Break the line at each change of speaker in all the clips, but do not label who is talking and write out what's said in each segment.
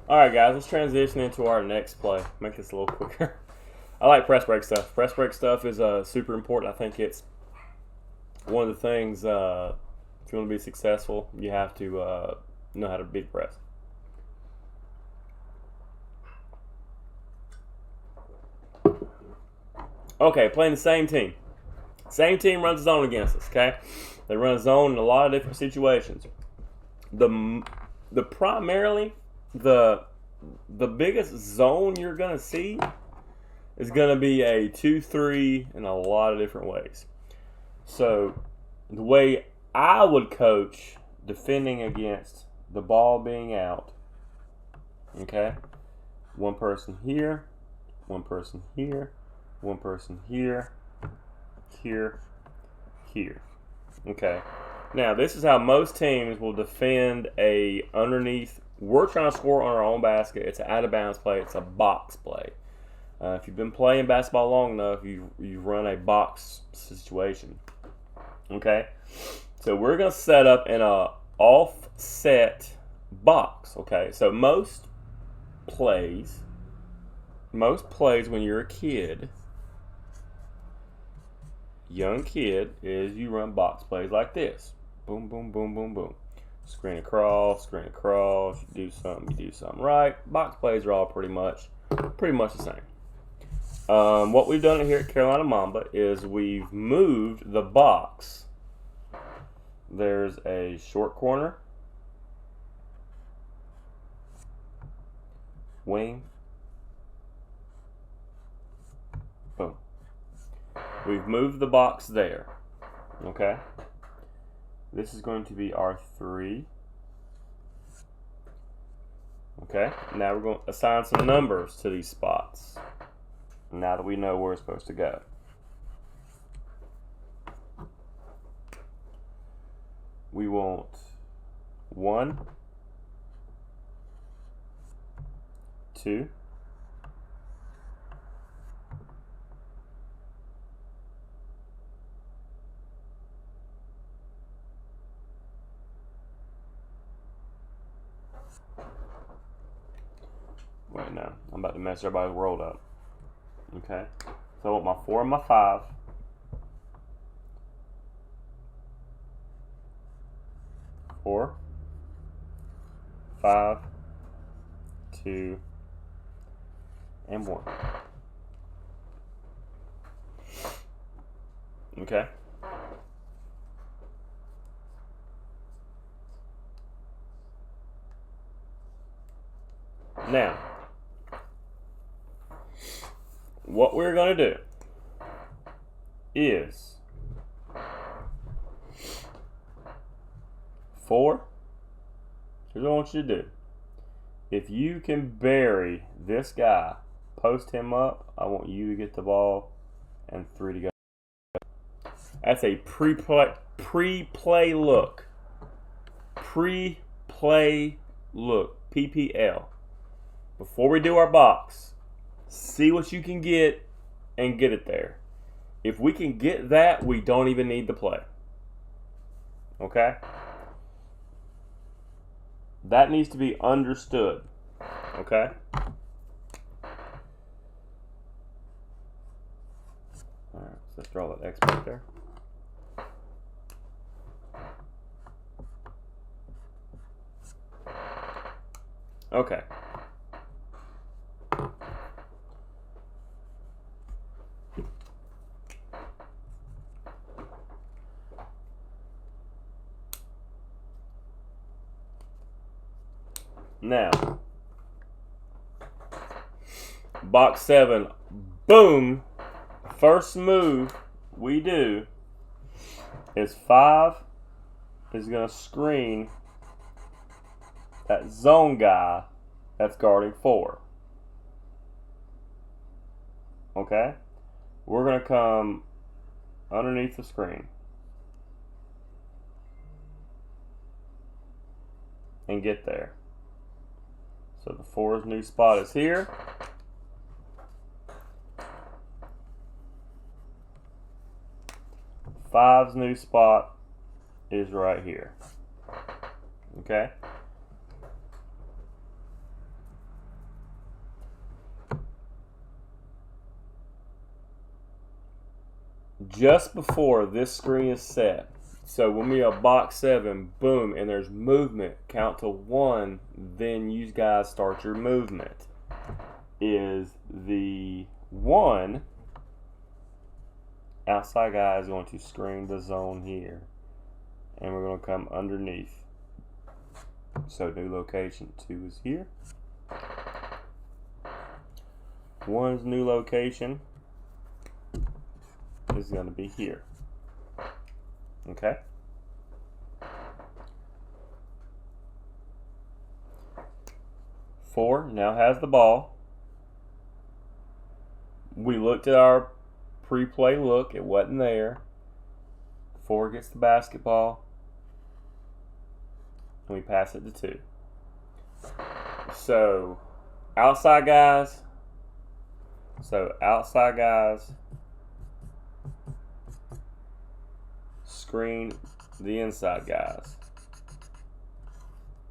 Alright guys, let's transition into our next play. Make this a little quicker. I like press break stuff. Press break stuff is super important. I think it's one of the things, if you want to be successful, you have to know how to beat press. Okay, playing the same team. Same team runs a zone against us, okay? They run a zone in a lot of different situations. The primarily the biggest zone you're gonna see is gonna be a 2-3 in a lot of different ways. So the way I would coach defending against the ball being out, okay? One person here, one person here, one person here, here, here. Okay. Now this is how most teams will defend a underneath. We're trying to score on our own basket. It's an out of bounds play. It's a box play. If you've been playing basketball long enough, you run a box situation. Okay. So we're gonna set up in a offset box. Okay. So most plays when you're a kid, young kid, is you run box plays like this. Boom, boom, boom, boom, boom. Screen across, you do something right. Box plays are all pretty much the same. What we've done here at Carolina Mamba is we've moved the box. There's a short corner, wing, boom. We've moved the box there, okay? This is going to be our 3. Okay, now we're going to assign some numbers to these spots. Now that we know where it's supposed to go. We want 1, 2, 'Wait, no. I'm about to mess everybody's world up. Okay. So I want my 4 and my 5. Four, 5, 2, and 1. Okay. Now, what we're going to do is 4. Here's what I want you to do. If you can bury this guy, post him up, I want you to get the ball and 3 to go. That's a pre-play look. Pre-play look. PPL. Before we do our box, see what you can get and get it there. If we can get that, we don't even need the play. Okay? That needs to be understood. Okay? Alright, so let's draw that X back there. Okay. Now, box 7, boom. First move we do is 5 is going to screen that zone guy that's guarding 4. Okay? We're going to come underneath the screen and get there. So the 4's new spot is here. Five's new spot is right here. Okay? just before this screen is set. So when we are box 7, boom, and there's movement, count to 1, then you guys start your movement. Is the 1 outside guy is going to screen the zone here, and we're going to come underneath. So new location 2 is here. 1's new location is going to be here. Okay. Four now has the ball. We looked at our pre-play look. It wasn't there. 4 gets the basketball. And we pass it to 2. So, outside guys. Screen the inside guys.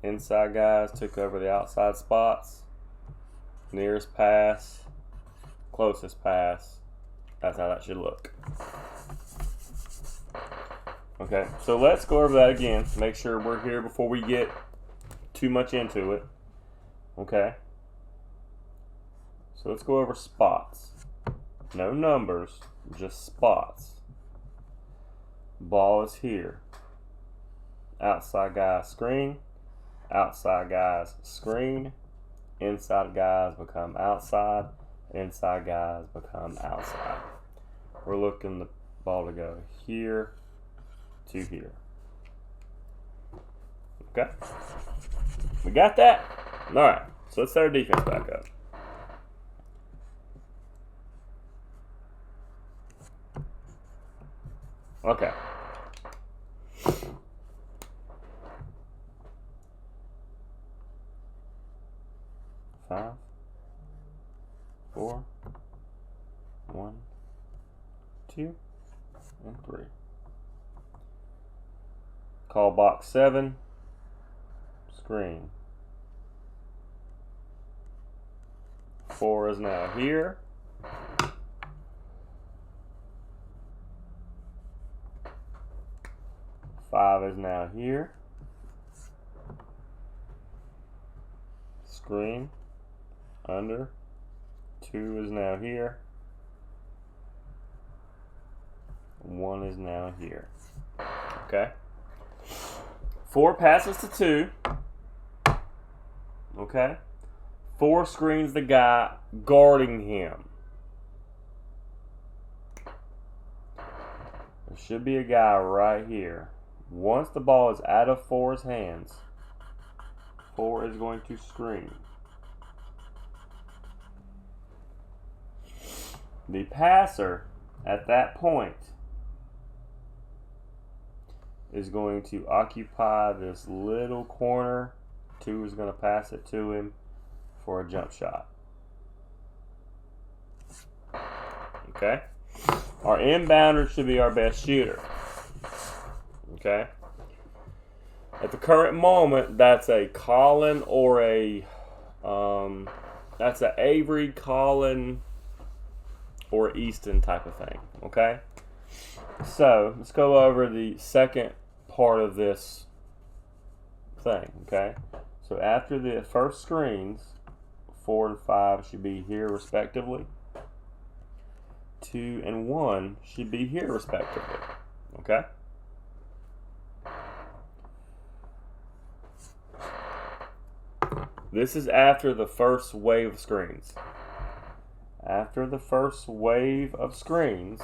Inside guys took over the outside spots. Nearest pass, closest pass. That's how that should look. Okay, so let's go over that again. Make sure we're here before we get too much into it. Okay. So let's go over spots. No numbers, just spots. Ball is here. Outside guys screen. Outside guys screen. Inside guys become outside. Inside guys become outside. We're looking the ball to go here to here. Okay? We got that? Alright, so let's set our defense back up. Okay. 5, 4, 1, 2, and 3. Call box 7. Screen. 4 is now here. 5 is now here. Screen. Under. 2 is now here. 1 is now here. Okay. 4 passes to 2. Okay. 4 screens the guy guarding him. There should be a guy right here. Once the ball is out of 4's hands, 4 is going to screen. The passer at that point is going to occupy this little corner. 2 is going to pass it to him for a jump shot. Okay? Our inbounder should be our best shooter. Okay? At the current moment, that's a Colin or a that's a Avery, Colin, or Easton type of thing. Okay? So let's go over the second part of this thing. Okay? So after the first screens, 4 and 5 should be here respectively. 2 and 1 should be here respectively. Okay? This is after the first wave of screens. After the first wave of screens,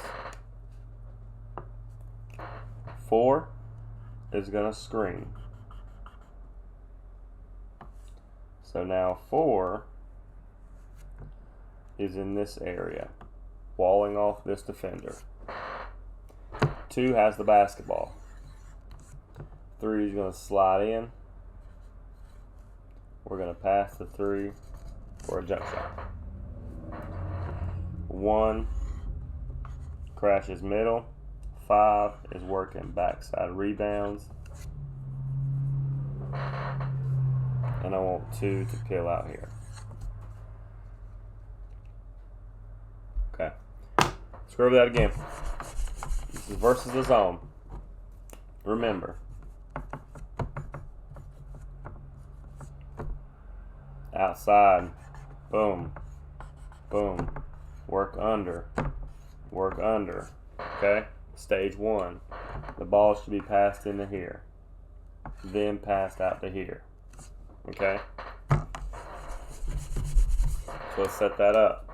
4 is going to screen. So now 4 is in this area, walling off this defender. 2 has the basketball. 3 is going to slide in. We're going to pass the 3 for a jump shot. 1 crashes middle. 5 is working backside rebounds. And I want 2 to kill out here. Okay. Let's go over that again. This is versus the zone. Remember. Outside. Boom. Boom. Work under. Work under. Okay? Stage 1. The ball should be passed into here. Then passed out to here. Okay? So let's set that up.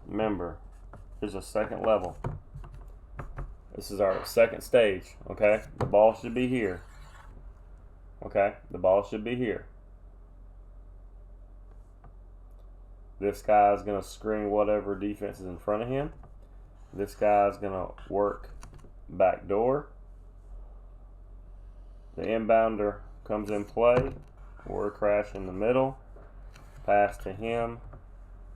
Remember, here's a second level. This is our second stage. Okay? The ball should be here. Okay? The ball should be here. This guy is going to screen whatever defense is in front of him. This guy is going to work back door. The inbounder comes in play. We're crash in the middle. Pass to him.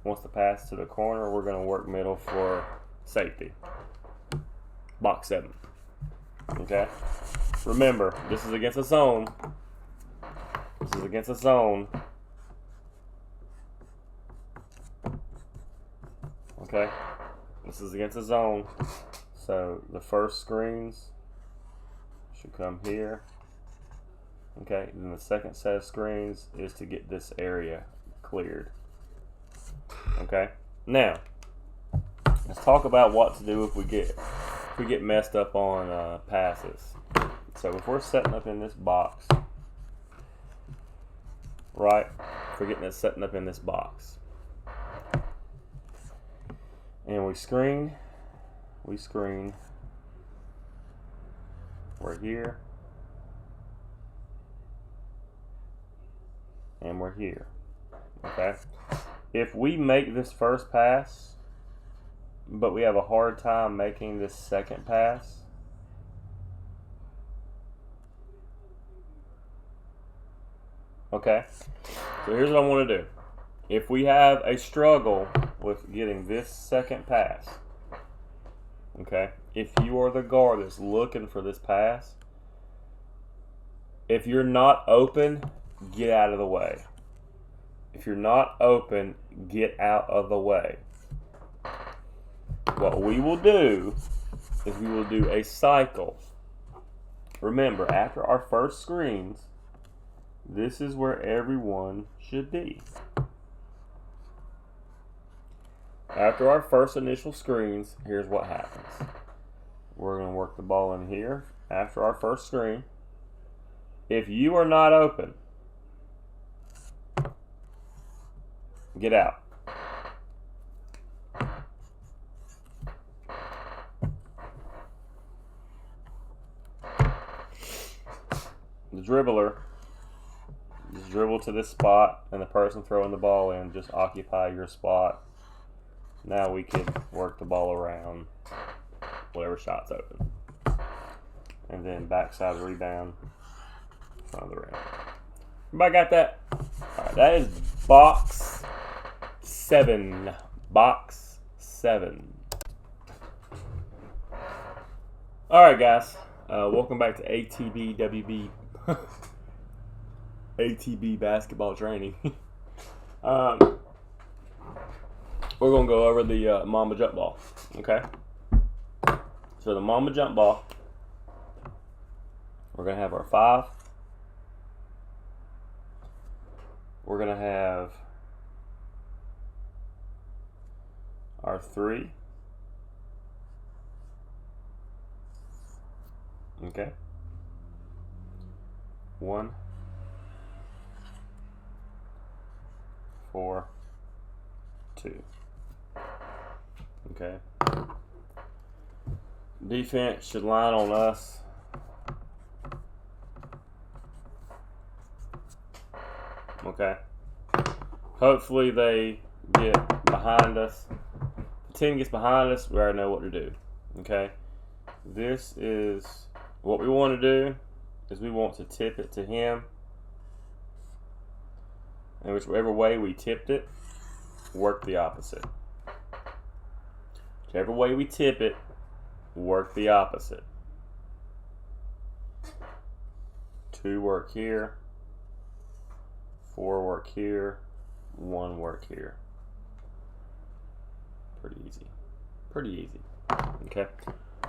Wants to pass to the corner. We're going to work middle for safety. Box 7. Okay? Remember, this is against a zone. This is against a zone. Okay? This is against a zone. So the first screens should come here. Okay, then the second set of screens is to get this area cleared. Okay, now let's talk about what to do if we get messed up on passes. So if we're setting up in this box, right? If we're getting it setting up in this box, and we screen. We're here. And we're here. Okay? If we make this first pass, but we have a hard time making this second pass, okay? So here's what I want to do. If we have a struggle with getting this second pass, okay? If you are the guard that's looking for this pass, if you're not open, get out of the way. If you're not open, get out of the way. What we will do is we will do a cycle. Remember, after our first screens, this is where everyone should be. After our first initial screens, here's what happens. We're going to work the ball in here after our first screen. If you are not open, get out. The dribbler just dribble to this spot, and the person throwing the ball in just occupy your spot. Now we can work the ball around whatever shot's open. And then backside rebound, front of the rim. Everybody got that? Alright, that is box 7. Box 7. Alright, guys. Welcome back to ATB WB. ATB basketball training. We're going to go over the Mamba jump ball. Okay? So the Mamba jump ball, we're going to have our 5. We're going to have our 3. Okay? 1, 4, 2. Okay. Defense should line on us. Okay. Hopefully they get behind us. If the team gets behind us, we already know what to do. Okay. This is what we want to do is we want to tip it to him. And whichever way we tipped it, work the opposite. Whichever way we tip it, work the opposite. 2 work here. 4 work here. 1 work here. Pretty easy. Pretty easy. Okay.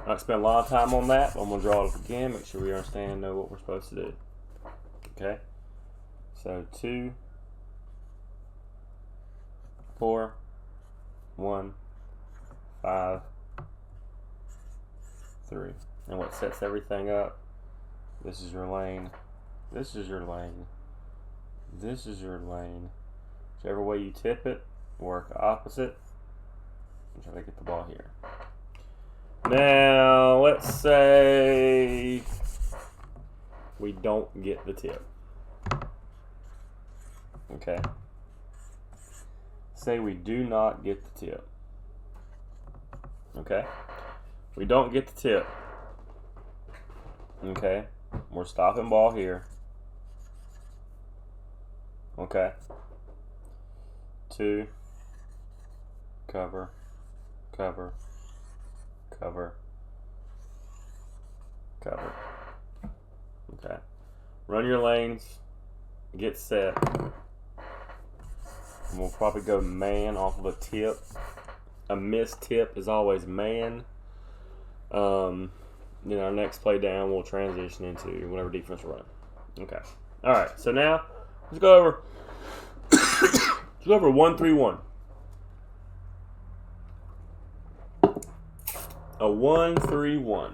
I spent a lot of time on that, but I'm going to draw it up again, make sure we understand and know what we're supposed to do. Okay? So 2, 4, 1, 5, 3. And what sets everything up, this is your lane, this is your lane, this is your lane. Whichever way you tip it, work opposite. I'm trying to get the ball here. Now, let's say we don't get the tip. Okay. Say we do not get the tip. Okay. We don't get the tip. Okay. We're stopping ball here. Okay. 2. Cover. Cover. Cover. Cover. Okay. Run your lanes. Get set. And we'll probably go man off of a tip. A missed tip is always man. Then our next play down we'll transition into whatever defense we're running. Okay. Alright, so now let's go over let's go over 1-3-1. A 1-3-1.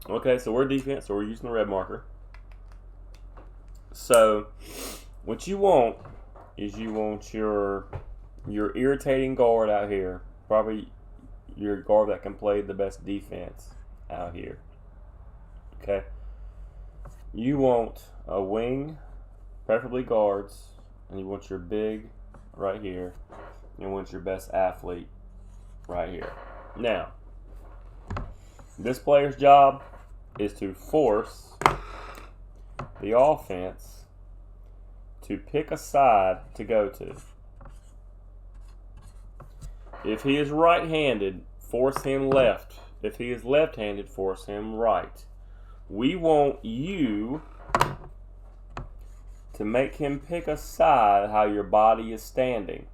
Okay, so we're defense, so we're using the red marker. So what you want is you want your irritating guard out here, probably your guard that can play the best defense out here. Okay. You want a wing, preferably guards, and you want your big right here. You want your best athlete right here. Now, this player's job is to force the offense to pick a side to go to. If he is right-handed, force him left. If he is left-handed, force him right. We want you to make him pick a side how your body is standing.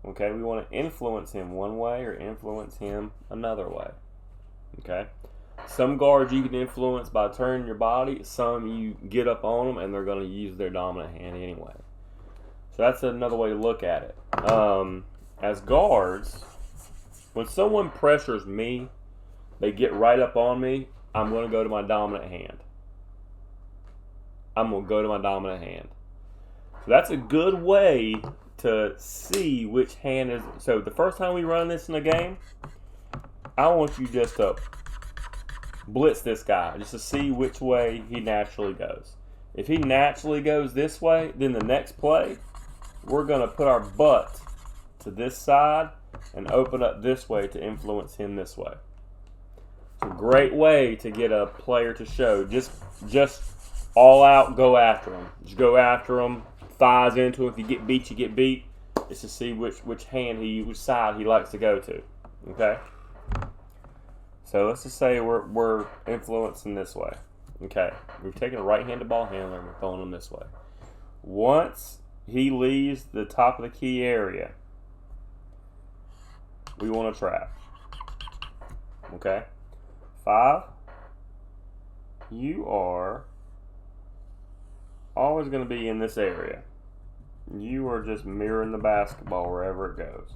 Okay, we want to influence him one way or influence him another way. Okay, some guards you can influence by turning your body. Some you get up on them and they're going to use their dominant hand anyway. So that's another way to look at it. As guards, when someone pressures me, they get right up on me, I'm going to go to my dominant hand. I'm going to go to my dominant hand. So that's a good way to see which hand is. So the first time we run this in a game, I want you just to blitz this guy, just to see which way he naturally goes. If he naturally goes this way, then the next play, we're going to put our butt to this side and open up this way to influence him this way. It's a great way to get a player to show. Just all out, go after him. Just go after him, thighs into him. If you get beat, you get beat. It's to see which side he likes to go to. Okay? So let's just say we're influencing this way. Okay, we've taken a right-handed ball handler and we're throwing him this way. Once he leaves the top of the key area, we want to trap. Okay? 5, you are always going to be in this area. You are just mirroring the basketball wherever it goes.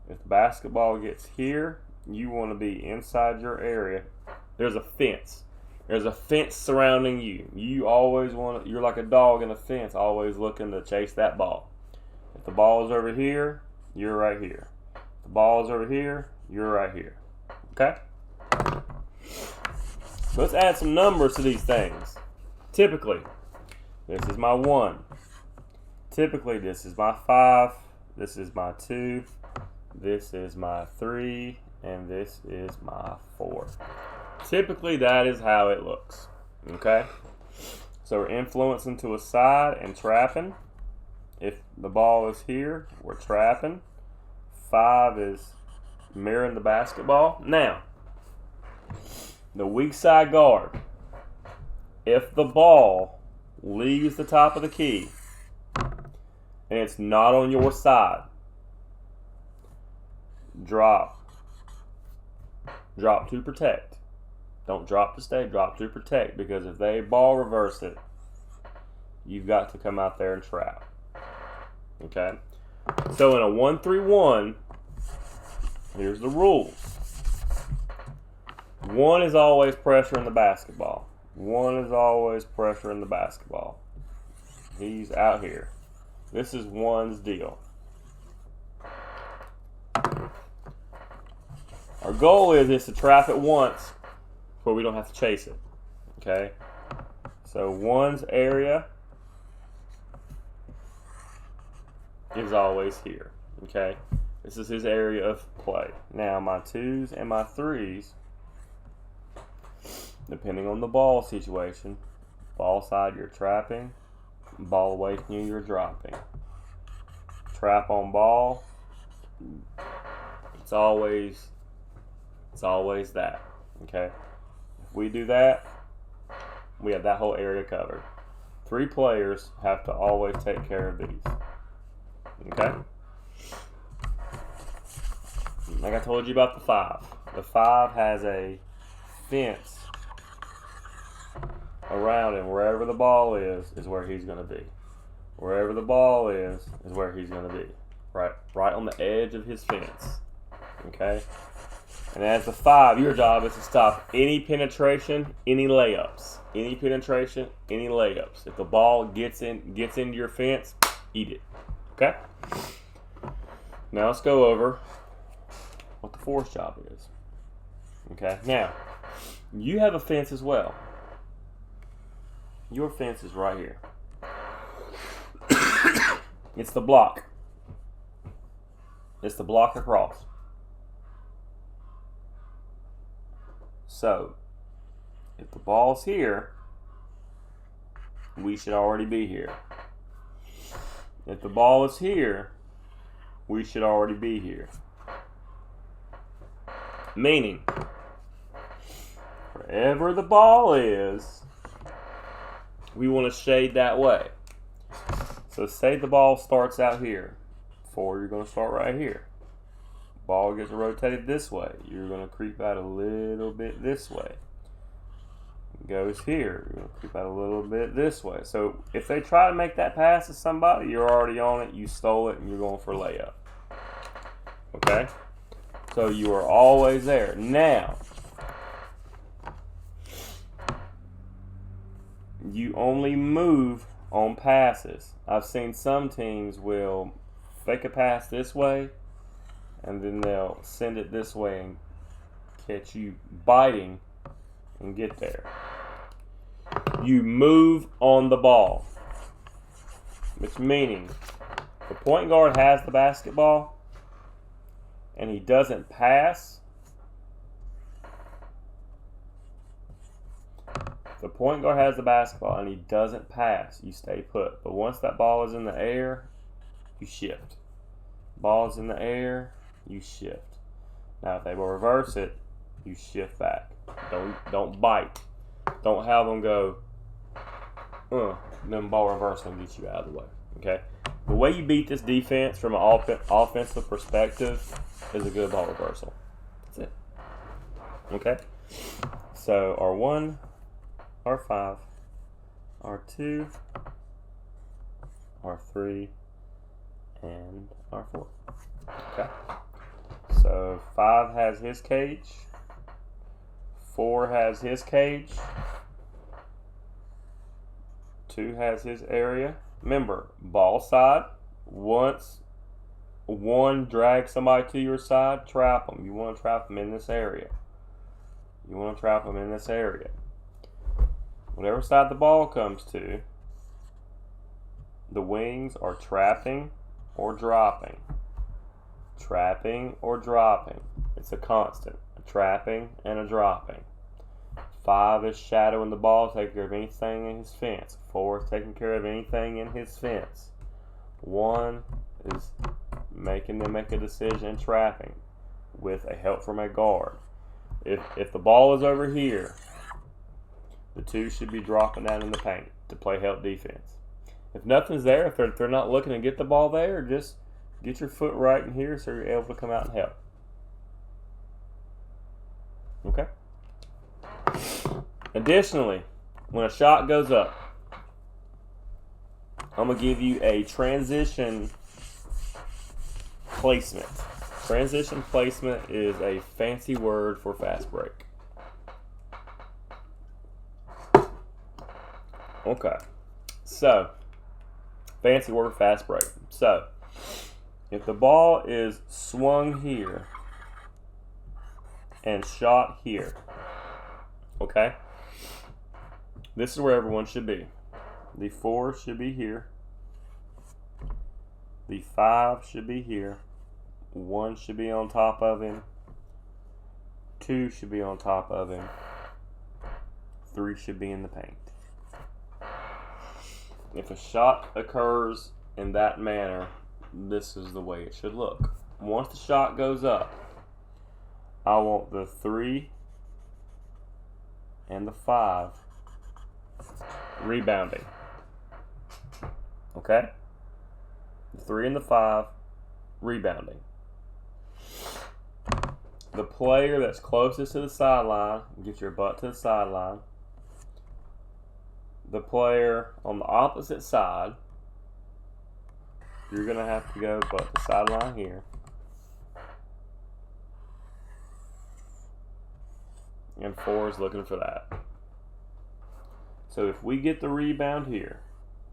If the basketball gets here, you want to be inside your area. There's a fence. There's a fence surrounding you. You always want to, you're like a dog in a fence, always looking to chase that ball. If the ball is over here, you're right here. If the ball is over here, you're right here. Okay? So let's add some numbers to these things. Typically, this is my 1. Typically, this is my 5. This is my 2. This is my 3. And this is my 4. Typically, that is how it looks. Okay? So we're influencing to a side and trapping. If the ball is here, we're trapping. 5 is mirroring the basketball. Now, the weak side guard. If the ball leaves the top of the key and it's not on your side, drop. Drop to protect. Don't drop to stay, drop to protect, because if they ball reverse it, you've got to come out there and trap. Okay? So in a 1-3-1, here's the rules. 1 is always pressure in the basketball. 1 is always pressure in the basketball. He's out here. This is 1's deal. Our goal is to trap it once where we don't have to chase it. Okay? So 1's area is always here. Okay? This is his area of play. Now my 2s and my 3s, depending on the ball situation, ball side you're trapping, ball away from you you're dropping. Trap on ball, it's always that. Okay? If we do that, we have that whole area covered. 3 players have to always take care of these. Okay? Like I told you about the 5. The 5 has a fence around him. Wherever the ball is where he's going to be. Wherever the ball is where he's going to be. Right on the edge of his fence. Okay? And as the 5, your job is to stop any penetration, any layups. Any penetration, any layups. If the ball gets into your fence, eat it. Okay? Now let's go over what the 4's job is. Okay? Now, you have a fence as well. Your fence is right here. It's the block. It's the block across. So, if the ball's here, we should already be here. If the ball is here, we should already be here. Meaning, wherever the ball is, we want to shade that way. So say the ball starts out here. 4, you're going to start right here. Ball gets rotated this way. You're going to creep out a little bit this way. Goes here. You're going to creep out a little bit this way. So if they try to make that pass to somebody, you're already on it. You stole it, and you're going for a layup. Okay? So you are always there. Now, you only move on passes. I've seen some teams will fake a pass this way, and then they'll send it this way and catch you biting and get there. You move on the ball, which meaning the point guard has the basketball and he doesn't pass. The point guard has the basketball and he doesn't pass, you stay put. But once that ball is in the air, you shift. Ball's in the air, you shift. Now if they will reverse it, you shift back. Don't bite. Don't have them go, then ball reverse and get you out of the way. Okay? The way you beat this defense from an offensive perspective is a good ball reversal. That's it. Okay? So R1, R5, R2, R3, and R4. Okay? So 5 has his cage. 4 has his cage. 2 has his area. Remember, ball side. Once 1 drags somebody to your side, trap them. You want to trap them in this area. You want to trap them in this area. Whatever side the ball comes to, the wings are trapping or dropping. Trapping or dropping. It's a constant. A trapping and a dropping. 5 is shadowing the ball, taking care of anything in his fence. 4 is taking care of anything in his fence. 1 is making them make a decision and trapping with a help from a guard. If the ball is over here, the 2 should be dropping down in the paint to play help defense. If nothing's there, if they're not looking to get the ball there, just get your foot right in here so you're able to come out and help. Okay? Additionally, when a shot goes up, I'm going to give you a transition placement. Transition placement is a fancy word for fast break. Okay. So, fancy word, fast break. So, if the ball is swung here and shot here, okay, this is where everyone should be. The 4 should be here. The 5 should be here. 1 should be on top of him. 2 should be on top of him. 3 should be in the paint. If a shot occurs in that manner, this is the way it should look. Once the shot goes up, I want the 3 and the 5 rebounding. Okay? The 3 and the 5 rebounding. The player that's closest to the sideline, get your butt to the sideline. The player on the opposite side, you're going to have to go butt to the sideline here. And 4 is looking for that. So if we get the rebound here,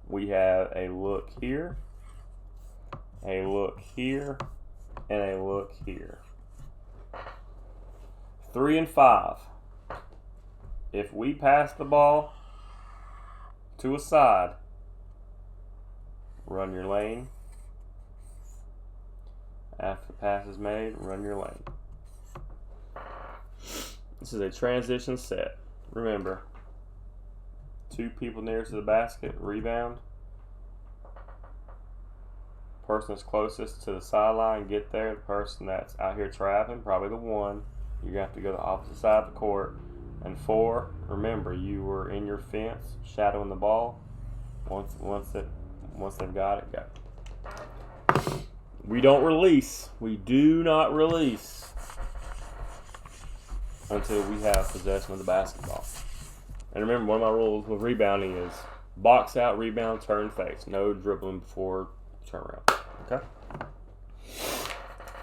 we have a look here, a look here, and a look here. 3 and 5. If we pass the ball to a side, run your lane. After the pass is made, run your lane. This is a transition set. Remember, 2 people nearest to the basket, rebound. Person that's closest to the sideline, get there. The person that's out here trapping, probably the 1, you're going to have to go to the opposite side of the court. And 4, remember, you were in your fence, shadowing the ball. Once they've got it, go. We don't release. We do not release until we have possession of the basketball. And remember, one of my rules with rebounding is box out, rebound, turn face. No dribbling before turn around. Okay?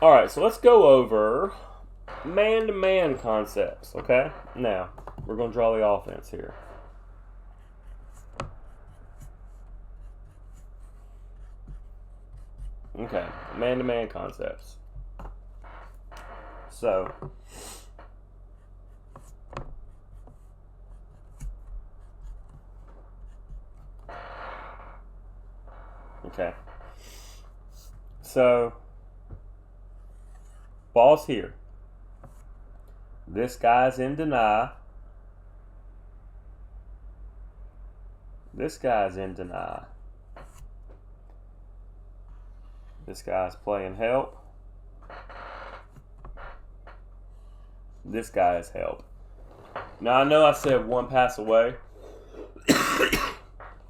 All right, so let's go over man-to-man concepts, okay? Now, we're going to draw the offense here. Okay, man-to-man concepts. So, okay. So, ball's here. This guy's in deny. This guy's in deny. This guy's playing help. This guy is help. Now I know I said 1 pass away.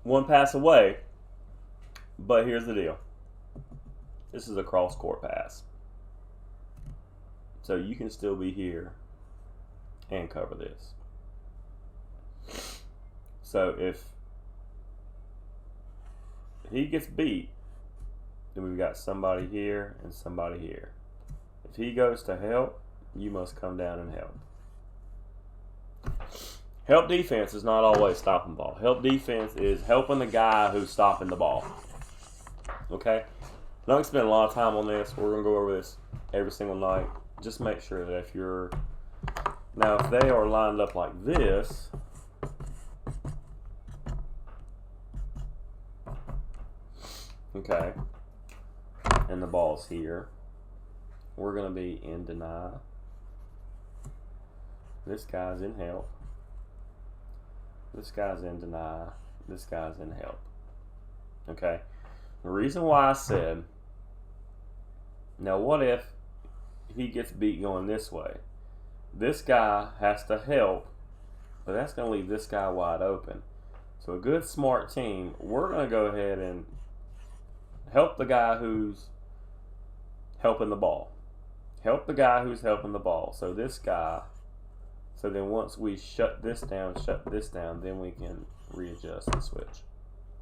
1 pass away. But here's the deal. This is a cross-court pass. So you can still be here and cover this. So if he gets beat, then we've got somebody here and somebody here. If he goes to help, you must come down and help. Help defense is not always stopping the ball. Help defense is helping the guy who's stopping the ball. Okay? I'm not going to spend a lot of time on this. We're going to go over this every single night. Just make sure that if you're... Now, if they are lined up like this... Okay. And the ball's here. We're going to be in deny. This guy's in help. This guy's in deny. This guy's in help. Okay. The reason why I said, now what if he gets beat going this way? This guy has to help, but that's going to leave this guy wide open. So a good, smart team, we're going to go ahead and help the guy who's helping the ball. Help the guy who's helping the ball. So this guy So then once we shut this down, then we can readjust the switch.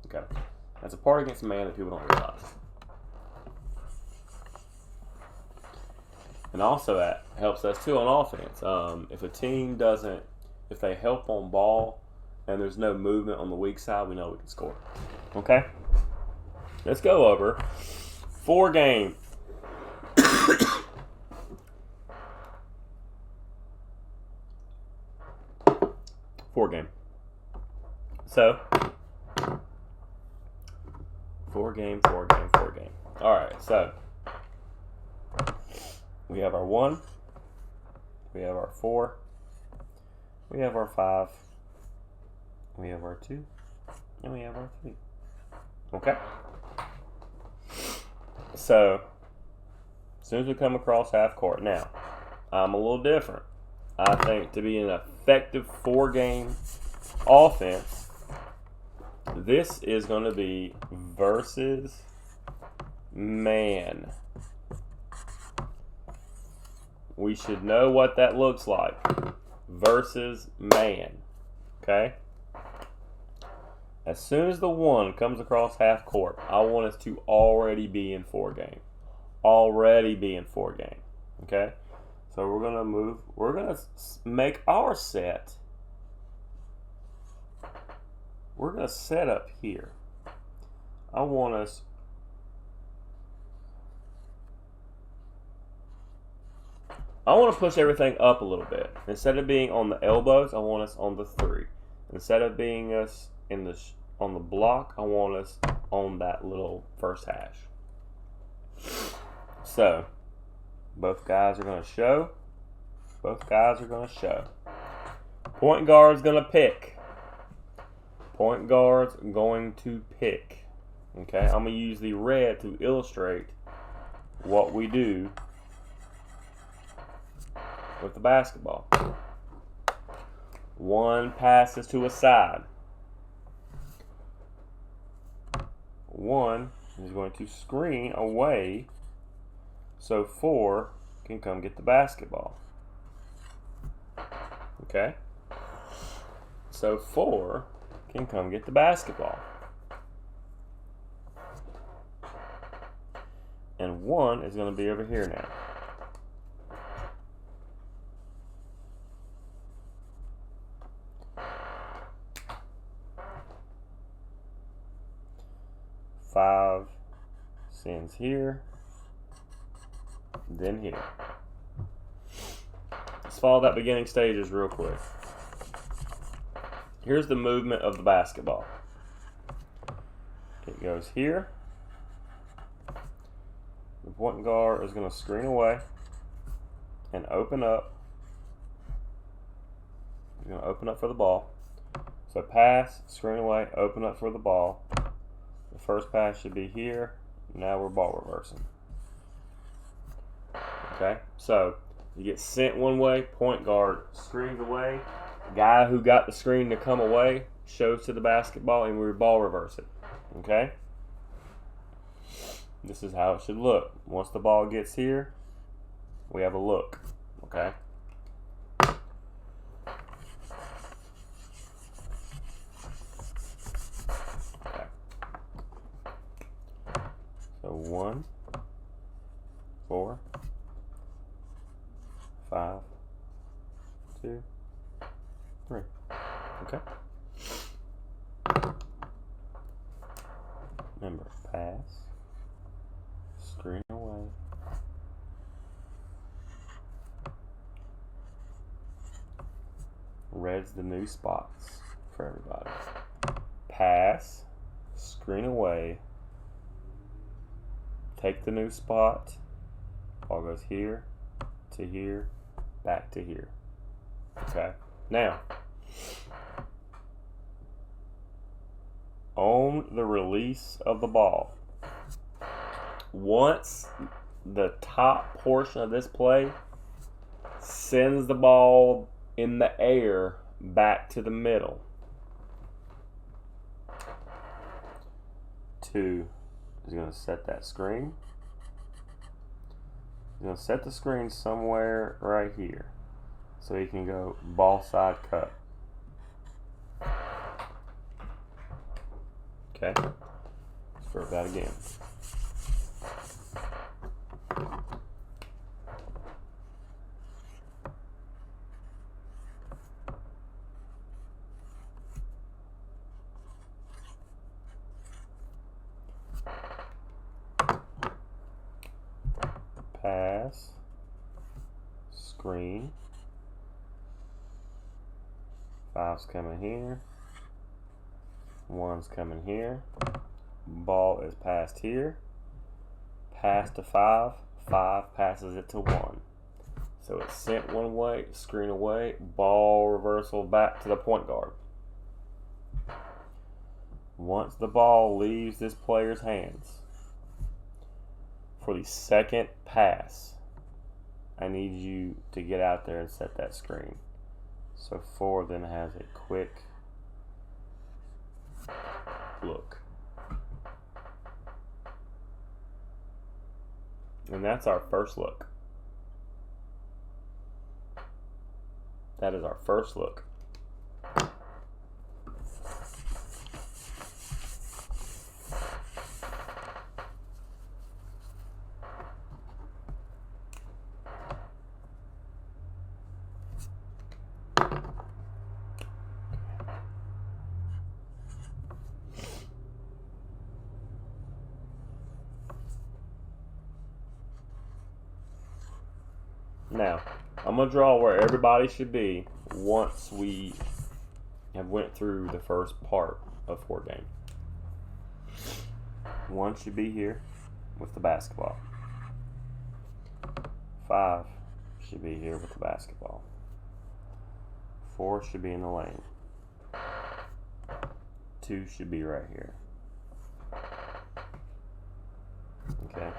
Okay. That's a part against man that people don't realize. And also that helps us too on offense. If a team doesn't, if they help on ball and there's no movement on the weak side, we know we can score. Okay? Let's go over 4 game. 4 game. So, 4 game. Alright, so we have our 1, we have our 4, we have our 5, we have our 2, and we have our 3. Okay? So, as soon as we come across half court, now, I'm a little different. I think to be an effective 4-game offense, this is going to be versus man. We should know what that looks like. Versus man. Okay? As soon as the 1 comes across half court, I want us to already be in 4-game. Already be in 4-game. Okay? So we're going to move. We're going to make our set. We're going to set up here. I want to push everything up a little bit. Instead of being on the elbows, I want us on the 3. Instead of being us on the block, I want us on that little first hash. So, both guys are going to show. Point guard's going to pick. Point guard's going to pick. Okay, I'm going to use the red to illustrate what we do with the basketball. 1 passes to a side. 1 is going to screen away so 4 can come get the basketball. Okay? So 4 can come get the basketball. And 1 is going to be over here now. Five sends here, then here. Let's follow that beginning stages real quick. Here's the movement of the basketball. It goes here. The point guard is going to screen away and open up. He's going to open up for the ball. So pass, screen away, open up for the ball. The first pass should be here. Now we're ball reversing. Okay, so you get sent one way, point guard screens away. Guy who got the screen to come away shows to the basketball, and we ball reverse it. Okay? This is how it should look. Once the ball gets here, we have a look. Okay? So 1, 4, 5, 2, 3. Okay. Remember, pass, screen away, red's the new spots for everybody. Pass, screen away, take the new spot, ball goes here, to here, back to here. Okay, now, on the release of the ball, once the top portion of this play sends the ball in the air back to the middle, 2 is going to set that screen. He's going to set the screen somewhere right here. So he can go ball side cut. Okay. Let's serve that again. Pass. Screen. 5's coming here. 1's coming here. Ball is passed here. Pass to 5. 5 passes it to 1. So it's sent one way, screen away, ball reversal back to the point guard. Once the ball leaves this player's hands, for the second pass, I need you to get out there and set that screen. So 4 then has a quick look. And that's our first look. That is our first look. Now, I'm going to draw where everybody should be once we have went through the first part of 4 game. 1 should be here with the basketball. 5 should be here with the basketball. 4 should be in the lane. 2 should be right here. Okay.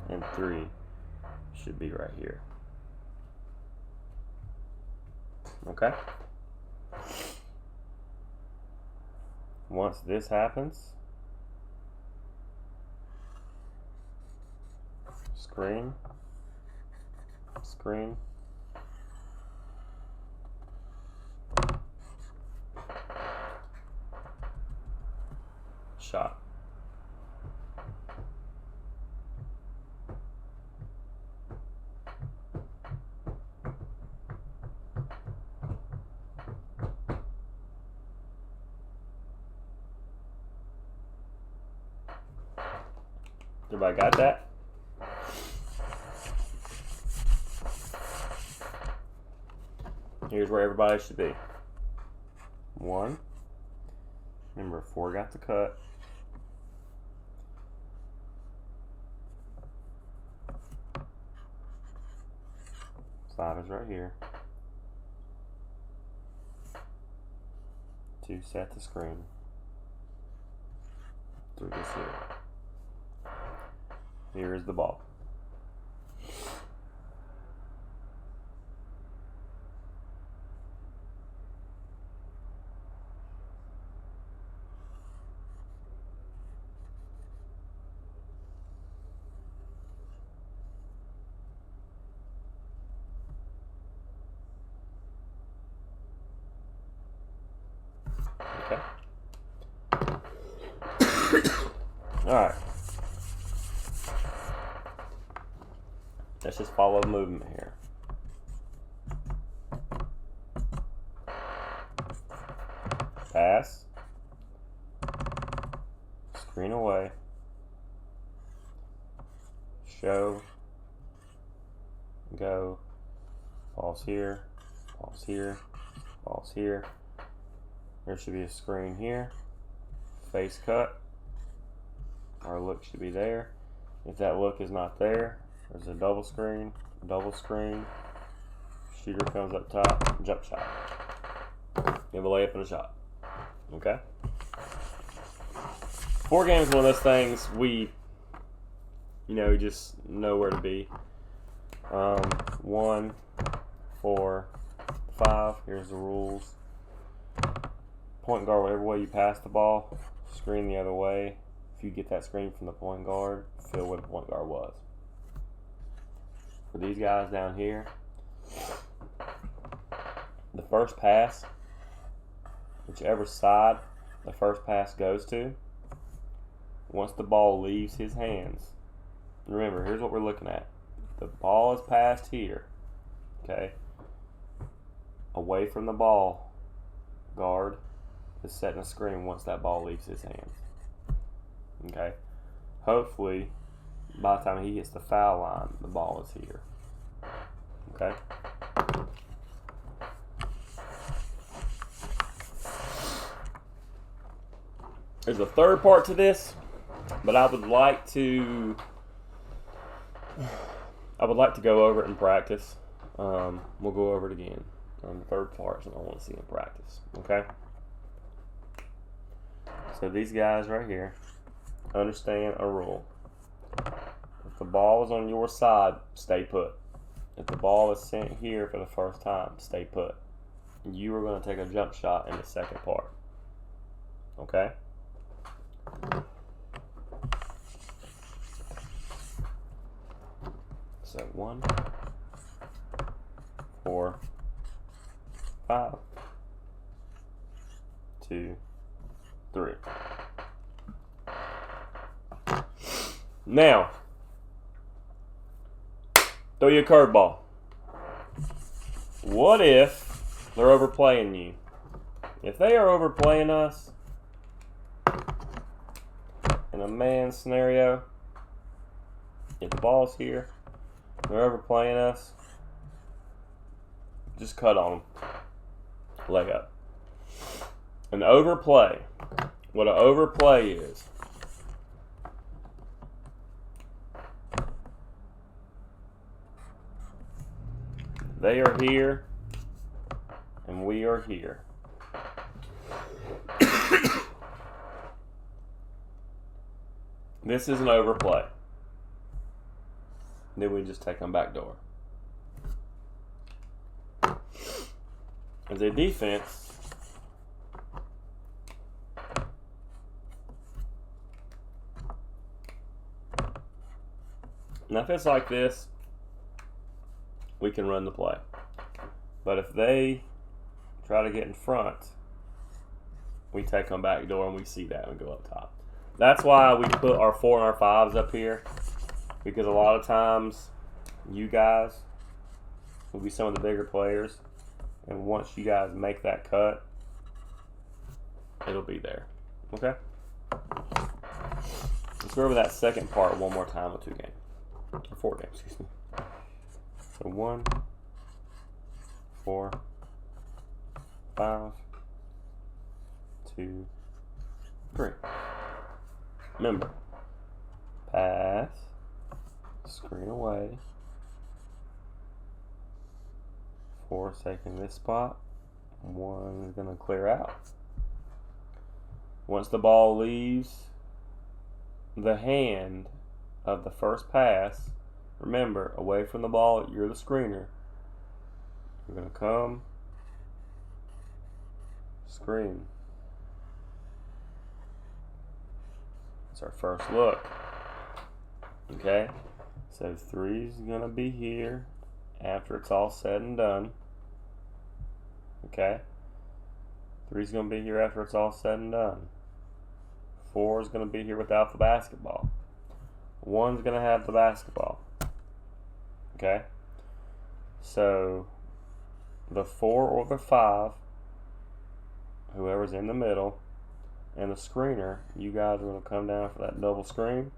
And 3 should be right here. Okay? Once this happens, screen, screen, shot. Everybody got that? Here's where everybody should be. 1. Remember, 4 got the cut. 5 is right here. 2 set the screen. 3 is here. Here is the ball. Okay. All right. Let's just follow the movement here. Pass. Screen away. Show. Go. Ball's here. Ball's here. Ball's here. There should be a screen here. Face cut. Our look should be there. If that look is not there, there's a double screen, shooter comes up top, jump shot. Give a layup and a shot. Okay? 4 games, one of those things we just know where to be. 1, 4, 5, here's the rules. Point guard, whatever way you pass the ball, screen the other way. If you get that screen from the point guard, feel where the point guard was. for these guys down here, the first pass, whichever side the first pass goes to, once the ball leaves his hands, remember, here's what we're looking at. The ball is passed here, okay? Away from the ball, guard is setting a screen once that ball leaves his hands, okay? Hopefully, by the time he hits the foul line, the ball is here, okay? There's a third part to this, but I would like to go over it in practice. We'll go over it again on the third part, and I want to see in practice. Okay. So these guys right here understand a rule. If the ball is on your side, stay put. If the ball is sent here for the first time, stay put. You are going to take a jump shot in the second part. Okay. So 1, 4, 5, 2, 3. Now, throw you a curveball. What if they're overplaying you? If they are overplaying us in a man scenario, if the ball's here, they're overplaying us, just cut on them. Lay up. An overplay. What an overplay is, they are here and we are here. This is an overplay. Then we just take them back door. As a defense, now if it's like this, we can run the play. But if they try to get in front, we take them back door, and we see that and go up top. That's why we put our 4 and our 5s up here, because a lot of times you guys will be some of the bigger players, and once you guys make that cut, it'll be there. Okay? Let's go over that second part one more time with 2 games. Or 4 games, excuse me. So 1, 4, 5, 2, 3. Remember, pass, screen away, 4 taking this spot, 1 is going to clear out. Once the ball leaves the hand of the first pass, remember, away from the ball, you're the screener. You're going to come, screen. That's our first look. Okay, so 3 is going to be here after it's all said and done. Okay, 3 is going to be here after it's all said and done. 4 is going to be here without the basketball. 1 is going to have the basketball. Okay, so the 4 or the 5, whoever's in the middle, and the screener, you guys are going to come down for that double screen.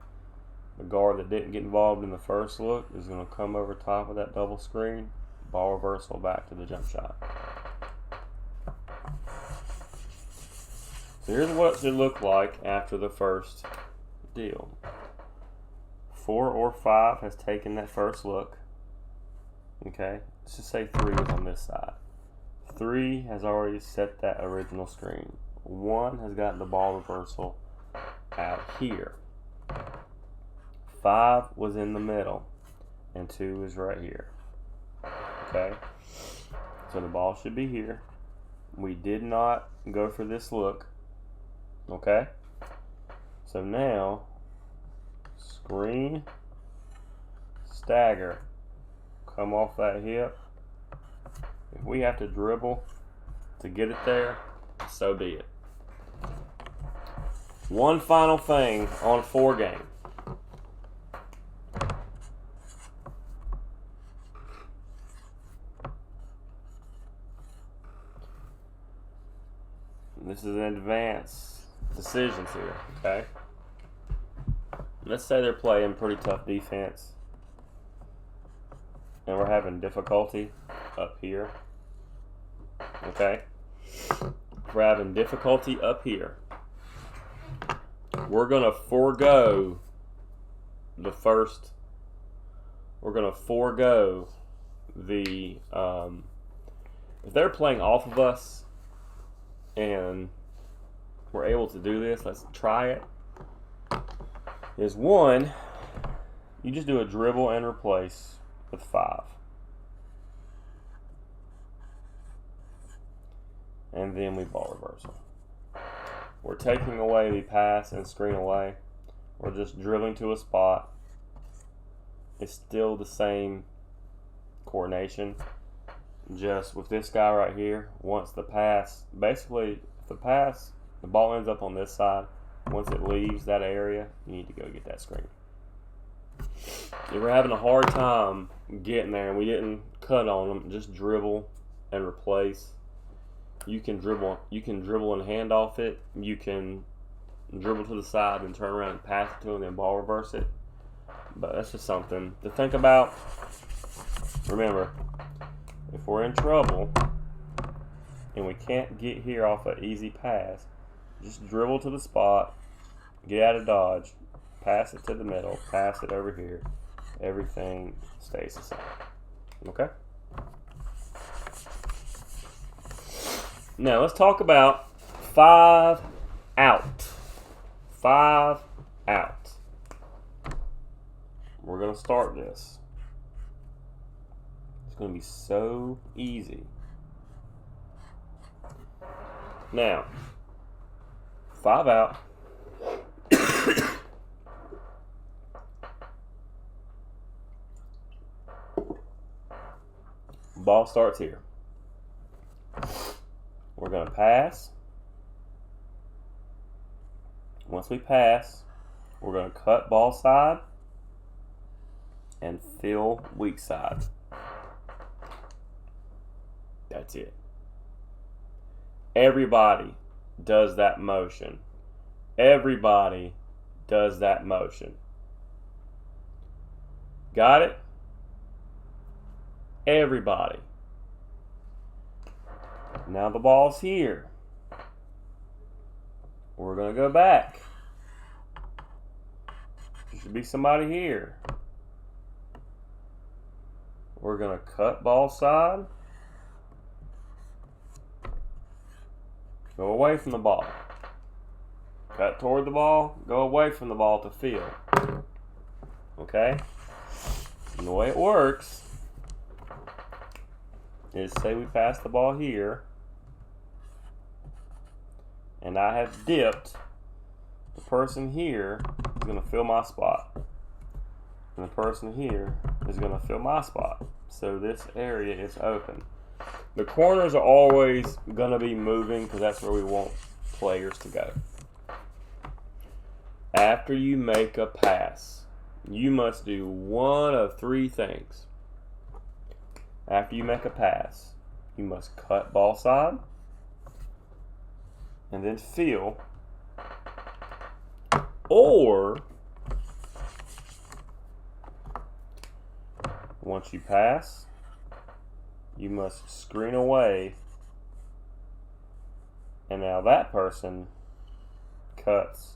The guard that didn't get involved in the first look is going to come over top of that double screen. Ball reversal back to the jump shot. So here's what it should look like after the first deal. 4 or 5 has taken that first look. Okay, let's just say 3 was on this side. 3 has already set that original screen. 1 has gotten the ball reversal out here. 5 was in the middle, and 2 is right here. Okay, so the ball should be here. We did not go for this look. Okay, so now screen, stagger, come off that hip. If we have to dribble to get it there, so be it. One final thing on 4 game. This is an advanced decisions here, okay? Let's say they're playing pretty tough defense and we're having difficulty up here, okay? We're having difficulty up here. We're going to forego the first, we're going to forego the, if they're playing off of us and we're able to do this, let's try it, is one, you just do a dribble and replace with 5. And then we ball reversal. We're taking away the pass and screen away. We're just dribbling to a spot. It's still the same coordination. Just with this guy right here, once the pass, basically, if the ball ends up on this side, once it leaves that area, you need to go get that screen. If we're having a hard time getting there and we didn't cut on them, just dribble and replace. You can dribble and hand off it. You can dribble to the side and turn around and pass it to them and ball reverse it. But that's just something to think about. Remember, if we're in trouble and we can't get here off an easy pass, just dribble to the spot, get out of dodge, pass it to the middle, pass it over here. Everything stays the same. Okay? Now let's talk about 5 out. 5 out. We're going to start this. It's going to be so easy. Now, 5 out. Ball starts here. We're going to pass. Once we pass, we're going to cut ball side and fill weak side. That's it. Everybody does that motion. Everybody does that motion. Got it? Everybody. Now the ball's here. We're going to go back. There should be somebody here. We're going to cut ball side. Go away from the ball. Cut toward the ball. Go away from the ball to field. Okay? And the way it works is, say we pass the ball here, and I have dipped, the person here is going to fill my spot. And the person here is going to fill my spot. So this area is open. The corners are always going to be moving because that's where we want players to go. After you make a pass, you must do one of 3 things. After you make a pass, you must cut ball side and then fill, or once you pass, you must screen away, and now that person cuts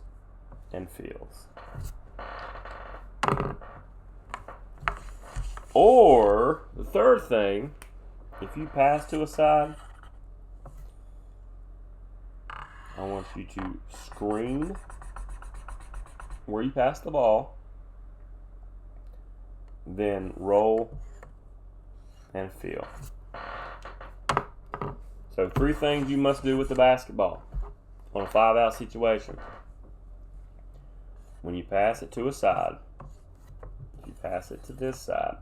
and fills. Or the third thing, if you pass to a side, I want you to screen where you pass the ball, then roll and fill. So 3 things you must do with the basketball on a 5-out situation. When you pass it to a side, you pass it to this side,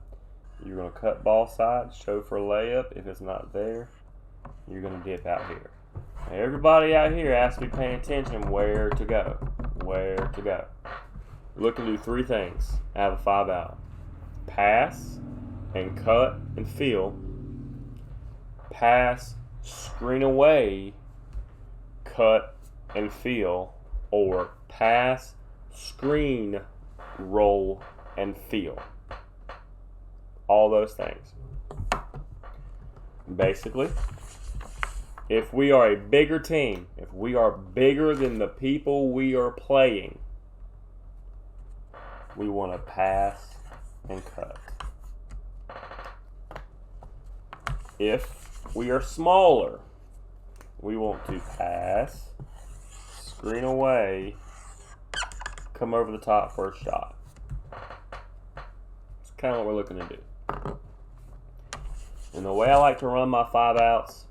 You're going to cut ball side, show for layup. If it's not there, you're going to dip out here. Now, everybody out here has to be paying attention where to go. Where to go. You're looking to do three things. Have a 5 out. Pass and cut and feel. Pass, screen away, cut and feel. Or pass, screen, roll, and feel. All those things. Basically, if we are a bigger team, if we are bigger than the people we are playing, we want to pass and cut. If we are smaller, we want to pass, screen away, come over the top for a shot. It's kind of what we're looking to do. And the way I like to run my 5 outs,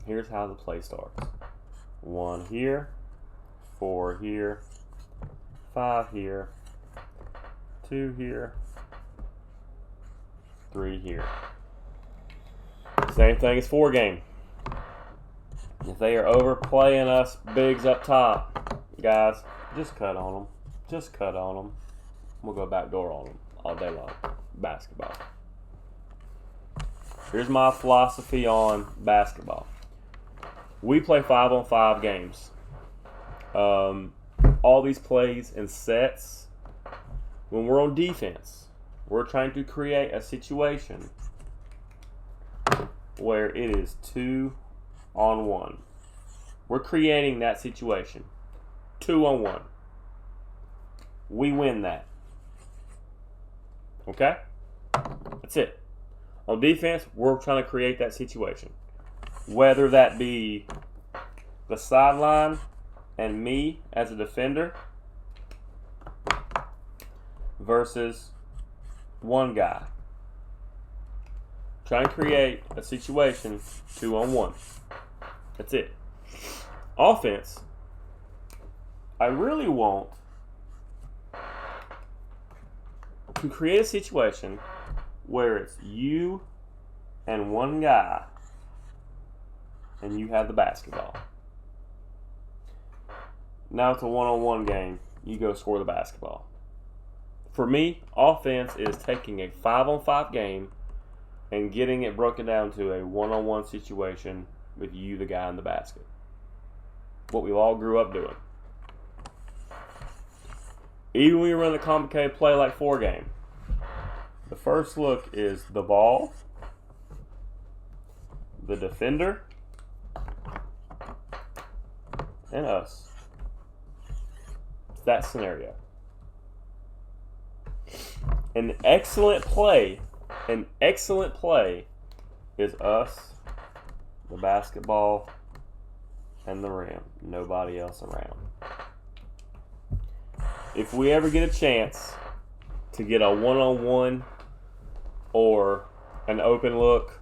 here's how the play starts. 1 here, 4 here, 5 here, 2 here, 3 here. Same thing as 4 game. If they are overplaying us bigs up top, guys, just cut on them. Just cut on them. We'll go backdoor on them all day long. Basketball. Here's my philosophy on basketball. We play 5-on-5 games. All these plays and sets, when we're on defense, we're trying to create a situation where it is 2-on-1. We're creating that situation. 2-on-1. We win that. Okay? That's it. On defense, we're trying to create that situation. Whether that be the sideline and me as a defender versus one guy. Try and create a situation 2-on-1. That's it. Offense, I really want to create a situation where it's you and one guy and you have the basketball. Now it's a 1-on-1 game. You go score the basketball. For me, offense is taking a 5-on-5 game and getting it broken down to a 1-on-1 situation with you, the guy in the basket. What we all grew up doing. Even when you run the complicated play like 4 game, the first look is the ball, the defender, and us. It's that scenario. An excellent play is us, the basketball, and the rim. Nobody else around. If we ever get a chance to get a 1-on-1 or an open look,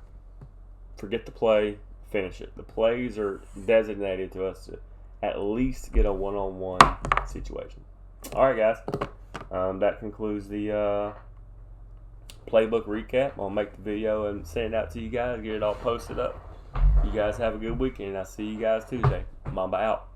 forget the play, finish it. The plays are designated to us to at least get a 1-on-1 situation. All right, guys. That concludes the playbook recap. I'll make the video and send it out to you guys, get it all posted up. You guys have a good weekend. I'll see you guys Tuesday. Mamba out.